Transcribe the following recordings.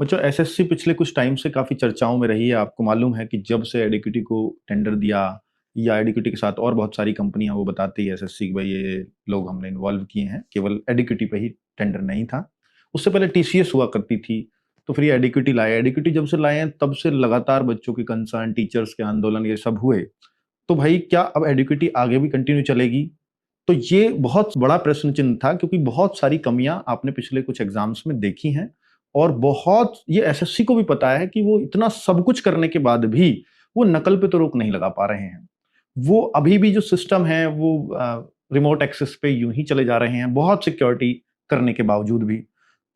बच्चों, एसएससी पिछले कुछ टाइम से काफ़ी चर्चाओं में रही है। आपको मालूम है कि जब से एडिक्विटी को टेंडर दिया या एडिक्विटी के साथ और बहुत सारी कंपनियां वो बताती है एसएससी कि भाई ये लोग हमने इन्वॉल्व किए हैं, केवल एडिक्विटी पे ही टेंडर नहीं था। उससे पहले टीसीएस हुआ करती थी, तो फिर ये एडिक्विटी लाए। एडिक्विटी जब से लाए हैं तब से लगातार बच्चों की कंसर्न, टीचर्स के आंदोलन ये सब हुए। तो भाई क्या अब एडिक्विटी आगे भी कंटिन्यू चलेगी? तो ये बहुत बड़ा प्रश्न चिन्ह था, क्योंकि बहुत सारी कमियां आपने पिछले कुछ एग्जाम्स में देखी हैं। और बहुत ये एसएससी को भी पता है कि वो इतना सब कुछ करने के बाद भी वो नकल पे तो रोक नहीं लगा पा रहे हैं। वो अभी भी जो सिस्टम है वो रिमोट एक्सेस पे यूं ही चले जा रहे हैं, बहुत सिक्योरिटी करने के बावजूद भी।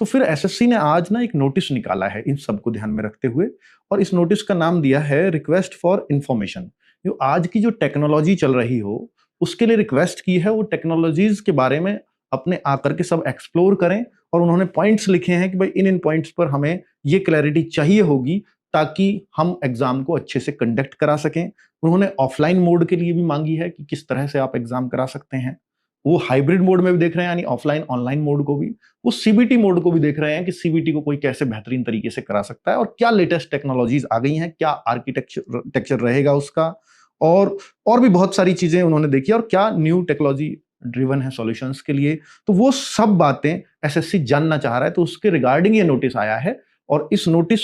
तो फिर एसएससी ने आज ना एक नोटिस निकाला है इन सबको ध्यान में रखते हुए, और इस नोटिस का नाम दिया है रिक्वेस्ट फॉर इंफॉर्मेशन। जो आज की जो टेक्नोलॉजी चल रही हो उसके लिए रिक्वेस्ट की है, वो टेक्नोलॉजीज के बारे में अपने आकर के सब एक्सप्लोर करें। और उन्होंने पॉइंट्स लिखे हैं कि भाई इन इन पॉइंट्स पर हमें ये क्लैरिटी चाहिए होगी ताकि हम एग्जाम को अच्छे से कंडक्ट करा सकें। उन्होंने ऑफलाइन मोड के लिए भी मांगी है कि किस तरह से आप एग्जाम करा सकते हैं। वो हाइब्रिड मोड में भी देख रहे हैं, यानी ऑफलाइन ऑनलाइन मोड को भी। वो सीबीटी मोड को भी देख रहे हैं कि सीबीटी को कोई कैसे बेहतरीन तरीके से करा सकता है और क्या लेटेस्ट टेक्नोलॉजीज आ गई हैं, क्या आर्किटेक्चर रहेगा उसका। और और भी बहुत सारी चीजें उन्होंने देखी और क्या न्यू टेक्नोलॉजी ड्रिवन है सॉल्यूशंस के लिए। तो वो सब बातें एसएससी जानना चाह रहा है, तो उसके रिगार्डिंग ये नोटिस आया है। और इस नोटिस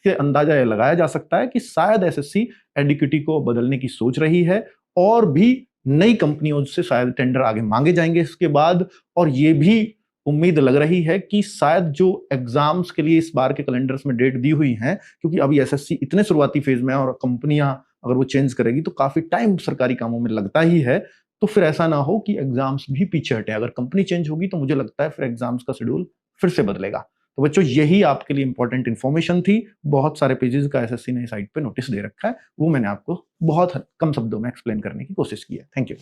से अंदाजा ये लगाया जा सकता है कि शायद एसएससी एडिक्विटी को बदलने की सोच रही है, और भी नई कंपनियों से शायद टेंडर आगे मांगे जाएंगे इसके बाद। और ये भी उम्मीद लग रही है कि शायद जो एग्जाम्स के लिए इस बार के कैलेंडर्स में डेट दी हुई है, क्योंकि अभी एसएससी इतने शुरुआती फेज में है और कंपनियां अगर वो चेंज करेगी तो काफी टाइम सरकारी कामों में लगता ही है। तो फिर ऐसा ना हो कि एग्जाम्स भी पीछे हटे। अगर कंपनी चेंज होगी तो मुझे लगता है फिर एग्जाम्स का शेड्यूल फिर से बदलेगा। तो बच्चों, यही आपके लिए इंपॉर्टेंट इन्फॉर्मेशन थी। बहुत सारे पेजेस का एसएससी ने साइट पे नोटिस दे रखा है, वो मैंने आपको बहुत कम शब्दों में एक्सप्लेन करने की कोशिश की है। Thank you.